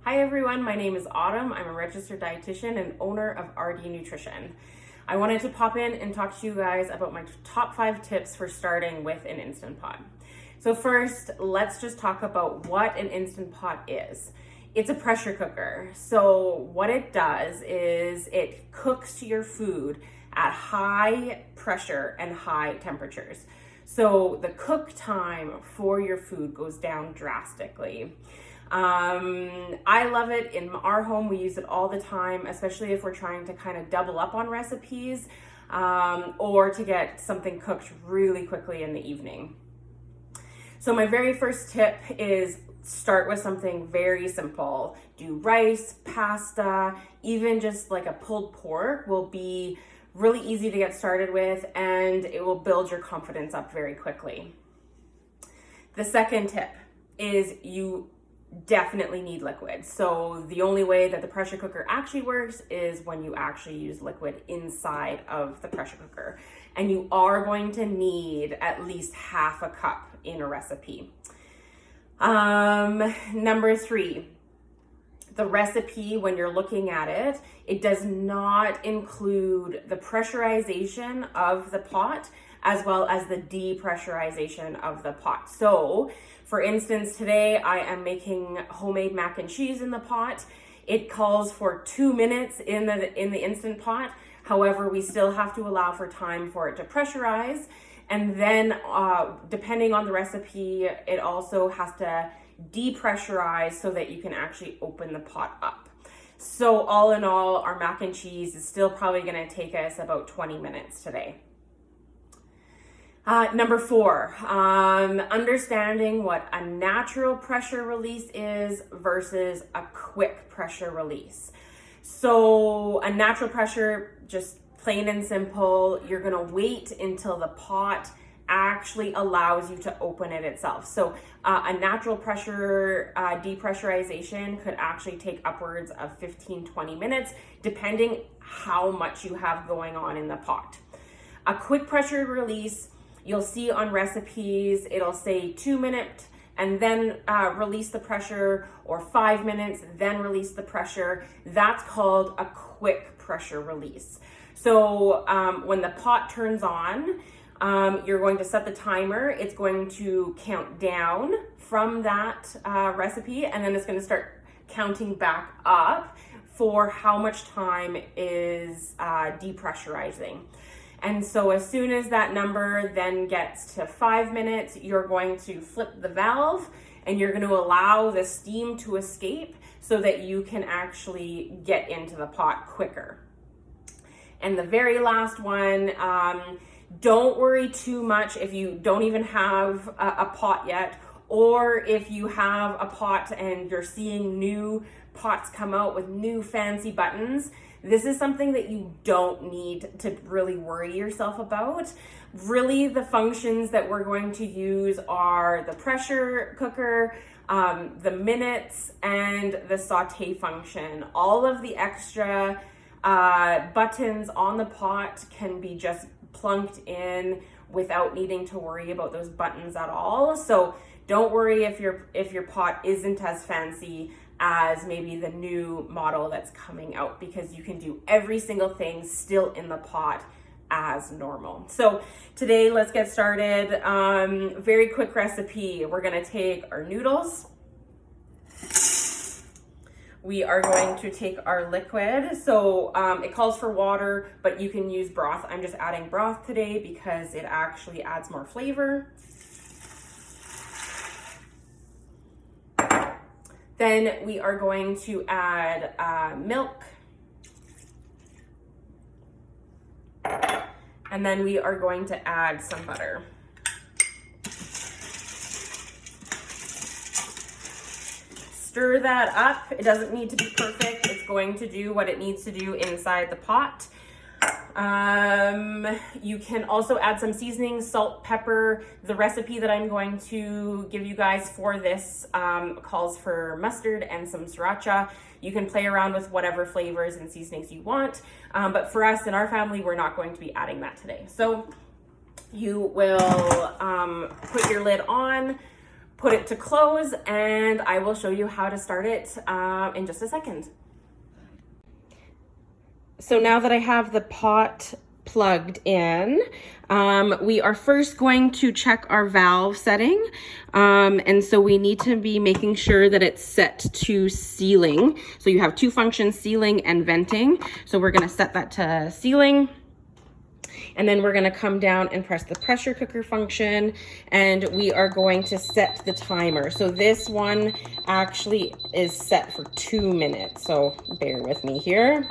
Hi everyone, my name is Autumn. I'm a registered dietitian and owner of RD Nutrition. I wanted to pop in and talk to you guys about my top 5 tips for starting with an Instant Pot. So first, let's just talk about what an Instant Pot is. It's a pressure cooker. So what it does is it cooks your food at high pressure and high temperatures. So the cook time for your food goes down drastically. I love it. In our home, we use it all the time, especially if we're trying to kind of double up on recipes or to get something cooked really quickly in the evening. So my very first tip is start with something very simple. Do rice, pasta, even just like a pulled pork will be really easy to get started with, and it will build your confidence up very quickly. The second tip is you definitely need liquid. So the only way that the pressure cooker actually works is when you actually use liquid inside of the pressure cooker. And you are going to need at least half a cup in a recipe. Number 3, the recipe, when you're looking at it, it does not include the pressurization of the pot as well as the depressurization of the pot. So for instance, today I am making homemade mac and cheese in the pot. It calls for 2 minutes in the Instant Pot. However, we still have to allow for time for it to pressurize. And then depending on the recipe, it also has to depressurize so that you can actually open the pot up. So all in all, our mac and cheese is still probably gonna take us about 20 minutes today. Number 4, understanding what a natural pressure release is versus a quick pressure release. So a natural pressure, just plain and simple, you're gonna wait until the pot actually allows you to open it itself. So a natural pressure depressurization could actually take upwards of 15-20 minutes, depending how much you have going on in the pot. A quick pressure release, you'll see on recipes, it'll say 2 minutes and then release the pressure, or 5 minutes, then release the pressure. That's called a quick pressure release. So when the pot turns on, you're going to set the timer. It's going to count down from that recipe, and then it's going to start counting back up for how much time is depressurizing. And so as soon as that number then gets to 5 minutes, you're going to flip the valve and you're going to allow the steam to escape so that you can actually get into the pot quicker. And the very last one, don't worry too much if you don't even have a pot yet, or if you have a pot and you're seeing new pots come out with new fancy buttons. This is something that you don't need to really worry yourself about. Really, the functions that we're going to use are the pressure cooker, the minutes, and the saute function. All of the extra buttons on the pot can be just plunked in without needing to worry about those buttons at all. So don't worry if your pot isn't as fancy as maybe the new model that's coming out, because you can do every single thing still in the pot as normal. So today, let's get started. Very quick recipe. We're gonna take our noodles. We are going to take our liquid. So it calls for water, but you can use broth. I'm just adding broth today because it actually adds more flavor. Then we are going to add milk. And then we are going to add some butter. Stir that up. It doesn't need to be perfect. It's going to do what it needs to do inside the pot. You can also add some seasoning, salt, pepper. The recipe that I'm going to give you guys for this calls for mustard and some sriracha. You can play around with whatever flavors and seasonings you want. But for us in our family, we're not going to be adding that today. So you will put your lid on, put it to close, and I will show you how to start it in just a second. So now that I have the pot plugged in, we are first going to check our valve setting. And so we need to be making sure that it's set to sealing. So you have two functions, sealing and venting. So we're gonna set that to sealing. And then we're gonna come down and press the pressure cooker function, and we are going to set the timer. So this one actually is set for 2 minutes. So bear with me here.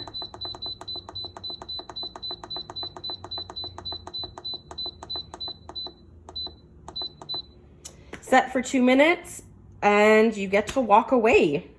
Set for 2 minutes, and you get to walk away.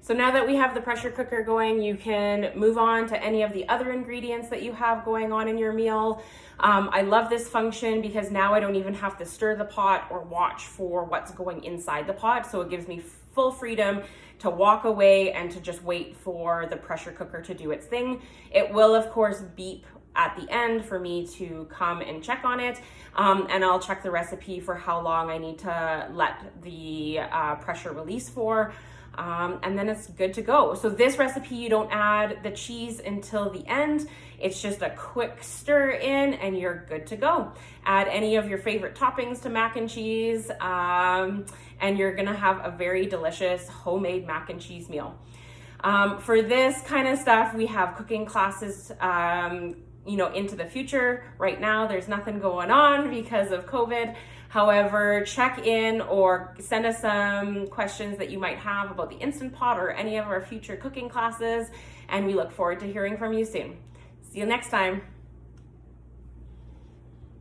So now that we have the pressure cooker going, you can move on to any of the other ingredients that you have going on in your meal. I love this function because now I don't even have to stir the pot or watch for what's going inside the pot. So it gives me full freedom to walk away and to just wait for the pressure cooker to do its thing. It will, of course, beep at the end for me to come and check on it. And I'll check the recipe for how long I need to let the pressure release for. And then it's good to go. So this recipe, you don't add the cheese until the end. It's just a quick stir in and you're good to go. Add any of your favorite toppings to mac and cheese, and you're gonna have a very delicious homemade mac and cheese meal. For this kind of stuff, we have cooking classes into the future. Right now, there's nothing going on because of COVID. However, check in or send us some questions that you might have about the Instant Pot or any of our future cooking classes, and we look forward to hearing from you soon. See you next time.